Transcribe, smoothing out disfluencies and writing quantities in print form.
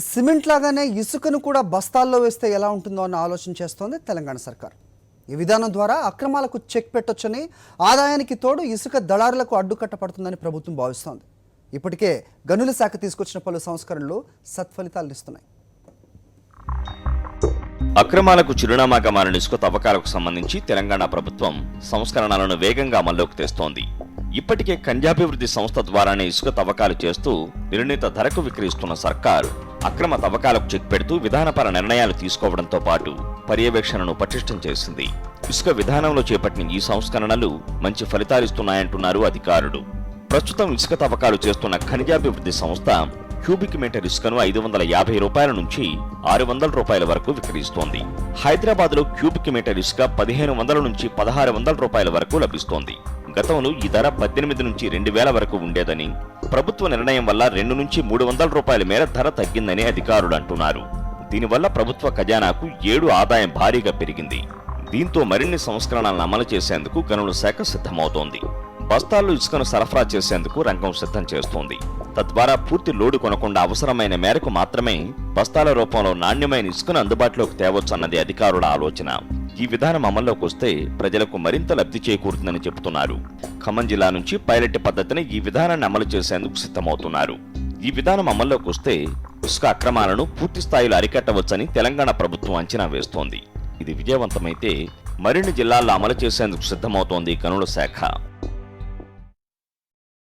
Cement లాగానే ఇసుకను కూడా బస్తాల్లో వేస్తే ఎలా ఉంటుందో అన్న ఆలోచన చేస్తోంది తెలంగాణ సర్కార్. ఈ విధానం ద్వారా అక్రమాలకు చెక్ పెట్టొచ్చని, ఆదాయానికి తోడు ఇసుక దళారులకు అడ్డుకట్ట పడుతుందని ప్రభుత్వం భావిస్తోంది. ఇప్పటికే గనుల శాఖ తీసుకొచ్చిన పలు సంస్కరణలు సత్ఫలితాలు ఇస్తున్నాయి. అక్రమాలకు చిరునామాగా మారిన ఇసుక తవ్వకాలకు సంబంధించి తెలంగాణ ప్రభుత్వం సంస్కరణలను వేగంగా అమల్లోకి తెస్తోంది. ఇప్పటికే ఖనిజాభివృద్ధి సంస్థ ద్వారానే ఇసుక తవ్వకాలు చేస్తూ నిర్ణీత ధరకు విక్రయిస్తున్న సర్కారు అక్రమ తవ్వకాలకు చెక్ పెడుతూ విధానపర నిర్ణయాలు తీసుకోవడంతో పాటు పర్యవేక్షణను పటిష్టం చేసింది. ఇసుక విధానంలో చేపట్టిన ఈ సంస్కరణలు మంచి ఫలితాలిస్తున్నాయంటున్నారు అధికారులు. ప్రస్తుతం ఇసుక తవ్వకాలు చేస్తున్న ఖనిజాభివృద్ధి సంస్థ క్యూబిక్ మీటర్ ఇసుకను 550 రూపాయల నుంచి 600 రూపాయల వరకు విక్రయిస్తోంది. హైదరాబాద్ లో క్యూబిక్ మీటర్ ఇసుక 1500 నుంచి 1600 రూపాయల వరకు లభిస్తోంది. గతంలో ఈ ధర 18 నుంచి 2000 వరకు ఉండేదని, ప్రభుత్వ నిర్ణయం వల్ల 2 నుంచి 300 రూపాయల మేర ధర తగ్గిందని అధికారులు అంటున్నారు. దీనివల్ల ప్రభుత్వ ఖజానాకు 7 ఆదాయం భారీగా పెరిగింది. దీంతో మరిన్ని సంస్కరణలను అమలు చేసేందుకు గనుల శాఖ సిద్ధమవుతోంది. బస్తాల్లో ఇసుకను సరఫరా చేసేందుకు రంగం సిద్ధం చేస్తోంది. తద్వారా పూర్తి లోడు కొనకుండా అవసరమైన మేరకు మాత్రమే బస్తాల రూపంలో నాణ్యమైన ఇసుకను అందుబాటులోకి తేవచ్చన్నది అధికారుల ఆలోచన. ఈ విధానం అమల్లోకి వస్తే ప్రజలకు మరింత లబ్ధి చేకూరుతుందని చెబుతున్నారు. ఖమ్మం జిల్లా నుంచి పైలట్ పద్ధతిని ఈ విధానాన్ని అమలు చేసేందుకు సిద్ధమవుతున్నారు. ఈ విధానం అమల్లోకి వస్తే ఇసుక అక్రమాలను పూర్తి స్థాయిలో అరికట్టవచ్చని తెలంగాణ ప్రభుత్వం అంచనా వేస్తోంది. ఇది విజయవంతమైతే మరిన్ని జిల్లాల్లో అమలు చేసేందుకు సిద్ధమవుతోంది గనుల శాఖ.